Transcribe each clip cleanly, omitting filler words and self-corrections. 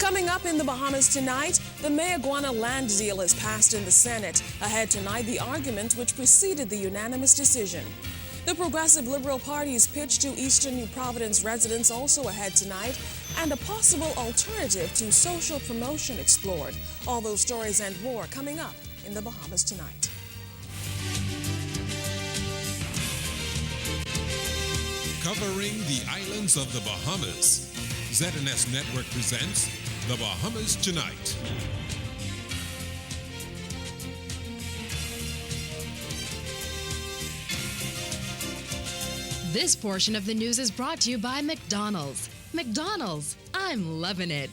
Coming up in the Bahamas tonight, the Mayaguana land deal is passed in the Senate. Ahead tonight, the argument which preceded the unanimous decision. The Progressive Liberal Party's pitch to Eastern New Providence residents also ahead tonight, and a possible alternative to social promotion explored. All those stories and more coming up in the Bahamas tonight. Covering the islands of the Bahamas, ZNS Network presents The Bahamas Tonight. This portion of the news is brought to you by McDonald's. McDonald's, I'm loving it.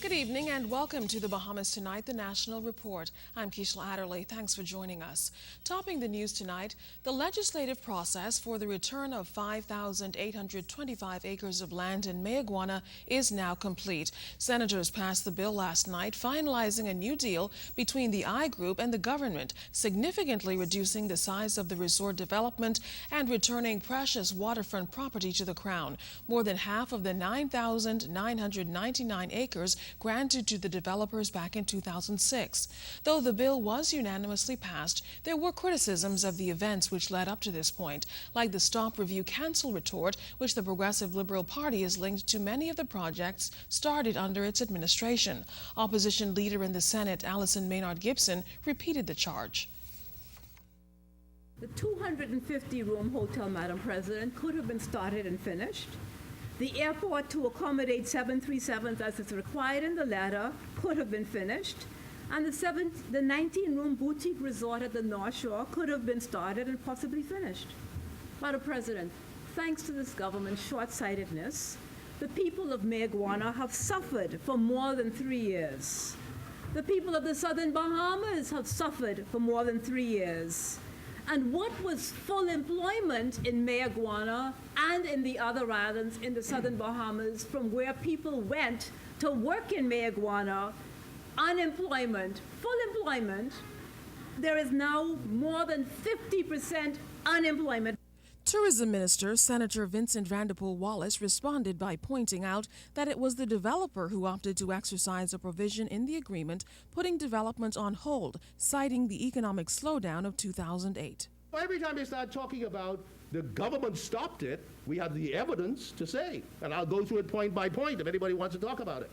Good evening and welcome to the Bahamas Tonight, the National Report. I'm Keishla Adderley. Thanks for joining us. Topping the news tonight, the legislative process for the return of 5,825 acres of land in Mayaguana is now complete. Senators passed the bill last night, finalizing a new deal between the I Group and the government, significantly reducing the size of the resort development and returning precious waterfront property to the Crown. More than half of the 9,999 acres granted to the developers back in 2006. Though the bill was unanimously passed, there were criticisms of the events which led up to this point, like the Stop Review Cancel retort, which the Progressive Liberal Party is linked to many of the projects started under its administration. Opposition leader in the Senate, Allison Maynard Gibson, repeated the charge. The 250-room hotel, Madam President, could have been started and finished. The airport to accommodate 737s as it's required in the letter could have been finished. And the 19-room boutique resort at the North Shore could have been started and possibly finished. Madam President, thanks to this government's short-sightedness, the people of Mayaguana have suffered for more than 3 years. The people of the Southern Bahamas have suffered for more than 3 years. And what was full employment in Mayaguana and in the other islands in the Southern Bahamas, from where people went to work in Mayaguana, unemployment, full employment, there is now more than 50% unemployment. Tourism Minister Senator Vincent Vanderpool Wallace responded by pointing out that it was the developer who opted to exercise a provision in the agreement putting development on hold, citing the economic slowdown of 2008. Every time they start talking about the government stopped it, we have the evidence to say, and I'll go through it point by point if anybody wants to talk about it.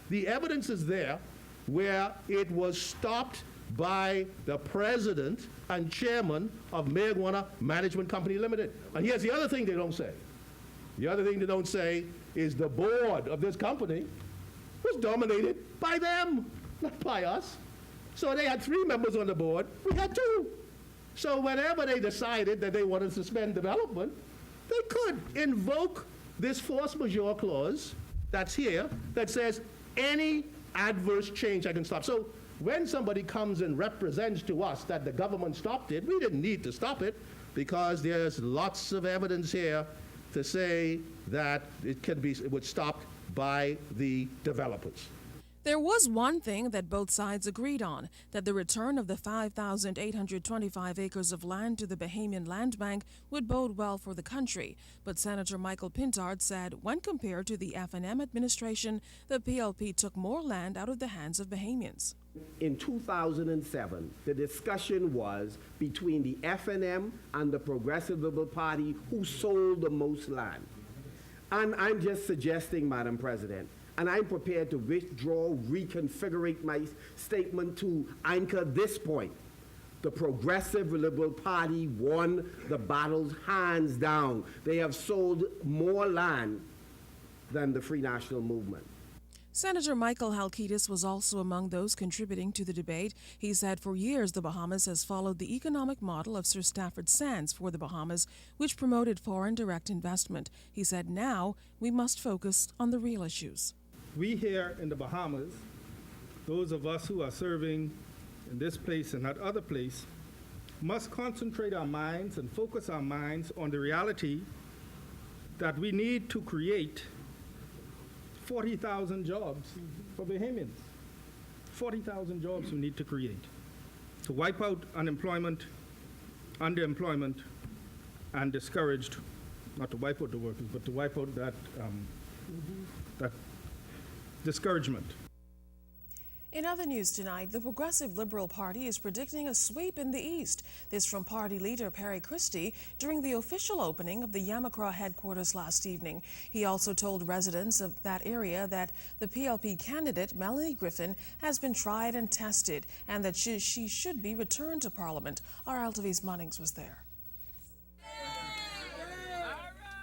The evidence is there where it was stopped by the president and chairman of Mayaguana Management Company Limited. And here's the other thing they don't say. The other thing they don't say is the board of this company was dominated by them, not by us. So they had 3 members on the board, we had 2. So whenever they decided that they wanted to suspend development, they could invoke this force majeure clause that's here that says any adverse change I can stop. So when somebody comes and represents to us that the government stopped it, we didn't need to stop it because there's lots of evidence here to say that it was stopped by the developers. There was one thing that both sides agreed on, that the return of the 5,825 acres of land to the Bahamian Land Bank would bode well for the country. But Senator Michael Pintard said when compared to the F&M administration, the PLP took more land out of the hands of Bahamians. In 2007, the discussion was between the F&M and the Progressive Liberal Party who sold the most land. And I'm just suggesting, Madam President, and I'm prepared to withdraw, reconfigure my statement to anchor this point. The Progressive Liberal Party won the battles hands down. They have sold more land than the Free National Movement. Senator Michael Halkitis was also among those contributing to the debate. He said for years the Bahamas has followed the economic model of Sir Stafford Sands for the Bahamas, which promoted foreign direct investment. He said now we must focus on the real issues. We here in the Bahamas, those of us who are serving in this place and that other place, must concentrate our minds and focus our minds on the reality that we need to create 40,000 jobs for Bahamians. 40,000 jobs we need to create to wipe out unemployment, underemployment, and discouraged, not to wipe out the workers, but to wipe out that that discouragement. In other news tonight, the Progressive Liberal Party is predicting a sweep in the East. This from party leader Perry Christie during the official opening of the Yamacraw headquarters last evening. He also told residents of that area that the PLP candidate, Melanie Griffin, has been tried and tested and that she should be returned to Parliament. Our Altavis Munnings was there.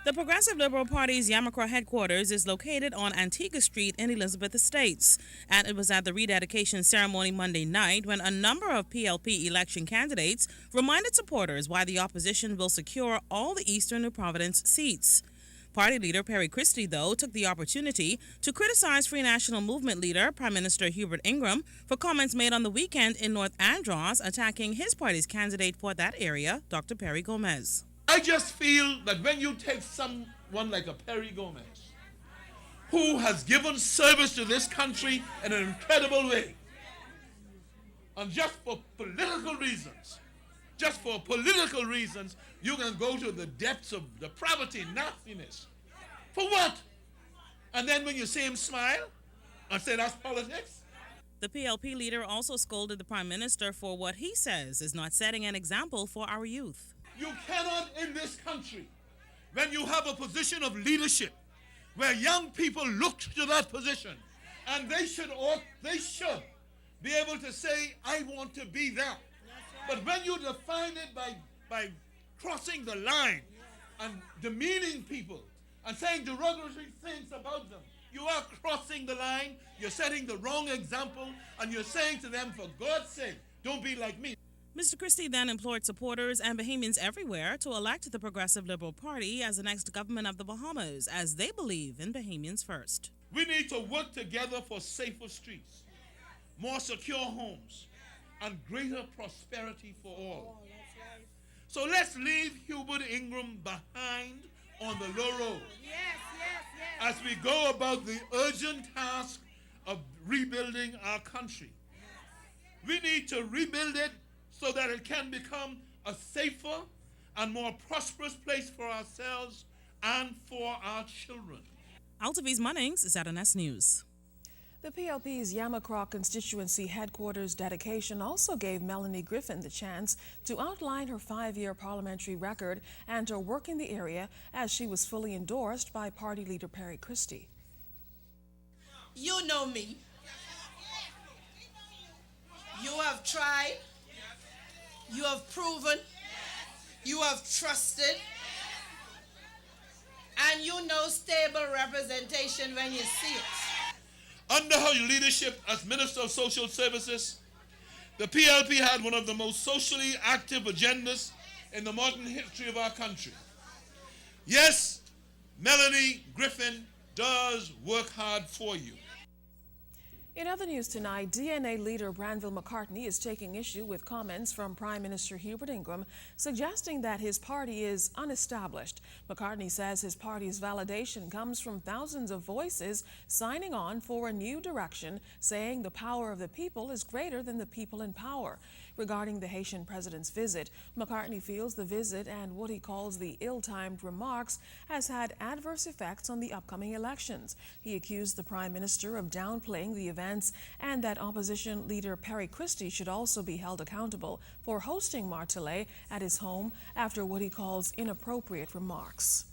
The Progressive Liberal Party's Yamacraw headquarters is located on Antigua Street in Elizabeth Estates, and it was at the rededication ceremony Monday night when a number of PLP election candidates reminded supporters why the opposition will secure all the Eastern New Providence seats. Party leader Perry Christie, though, took the opportunity to criticize Free National Movement leader Prime Minister Hubert Ingram for comments made on the weekend in North Andros attacking his party's candidate for that area, Dr. Perry Gomez. I just feel that when you take someone like a Perry Gomez, who has given service to this country in an incredible way, and just for political reasons, you can go to the depths of depravity, nastiness. For what? And then when you see him smile and say that's politics? The PLP leader also scolded the Prime Minister for what he says is not setting an example for our youth. You cannot in this country, when you have a position of leadership, where young people look to that position, and they should be able to say, I want to be that. But when you define it by crossing the line and demeaning people and saying derogatory things about them, you are crossing the line, you're setting the wrong example, and you're saying to them, for God's sake, don't be like me. Mr. Christie then implored supporters and Bahamians everywhere to elect the Progressive Liberal Party as the next government of the Bahamas, as they believe in Bahamians first. We need to work together for safer streets, more secure homes, and greater prosperity for all. So let's leave Hubert Ingram behind on the low road as we go about the urgent task of rebuilding our country. We need to rebuild it so that it can become a safer and more prosperous place for ourselves and for our children. Altavis Munnings, ZNS News. The PLP's Yamacraw constituency headquarters dedication also gave Melanie Griffin the chance to outline her 5-year parliamentary record and her work in the area as she was fully endorsed by party leader Perry Christie. You know me. You have tried. You have proven, you have trusted, and you know stable representation when you see it. Under her leadership as Minister of Social Services, the PLP had one of the most socially active agendas in the modern history of our country. Yes, Melanie Griffin does work hard for you. In other news tonight, DNA leader Granville McCartney is taking issue with comments from Prime Minister Hubert Ingram suggesting that his party is unestablished. McCartney says his party's validation comes from thousands of voices signing on for a new direction, saying the power of the people is greater than the people in power. Regarding the Haitian president's visit, McCartney feels the visit and what he calls the ill-timed remarks has had adverse effects on the upcoming elections. He accused the Prime Minister of downplaying the events and that opposition leader Perry Christie should also be held accountable for hosting Martellet at his home after what he calls inappropriate remarks.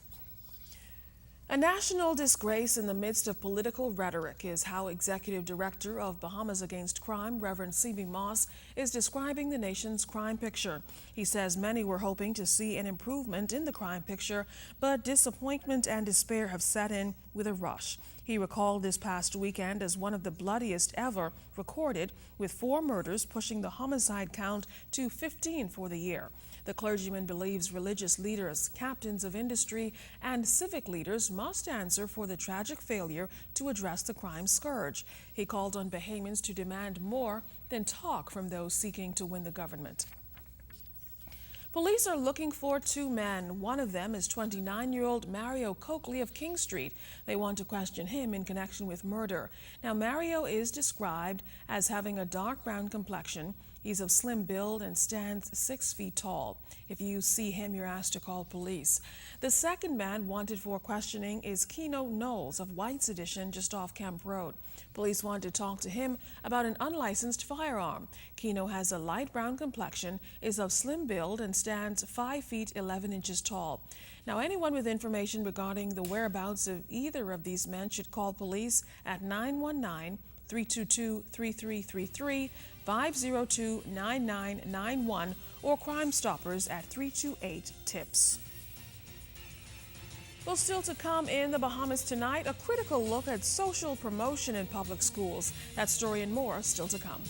A national disgrace in the midst of political rhetoric is how Executive Director of Bahamas Against Crime, Reverend C.B. Moss, is describing the nation's crime picture. He says many were hoping to see an improvement in the crime picture, but disappointment and despair have set in with a rush. He recalled this past weekend as one of the bloodiest ever recorded, with 4 murders pushing the homicide count to 15 for the year. The clergyman believes religious leaders, captains of industry, and civic leaders must answer for the tragic failure to address the crime scourge. He called on Bahamians to demand more than talk from those seeking to win the government. Police are looking for 2 men. One of them is 29-year-old Mario Coakley of King Street. They want to question him in connection with murder. Now, Mario is described as having a dark brown complexion. He's of slim build and stands 6 feet tall. If you see him, you're asked to call police. The second man wanted for questioning is Keno Knowles of White's Edition just off Kemp Road. Police want to talk to him about an unlicensed firearm. Keno has a light brown complexion, is of slim build, and stands 5 feet 11 inches tall. Now, anyone with information regarding the whereabouts of either of these men should call police at 919-322-3333, 502-9991, or Crime Stoppers at 328-TIPS. Well, still to come in the Bahamas tonight, a critical look at social promotion in public schools. That story and more still to come.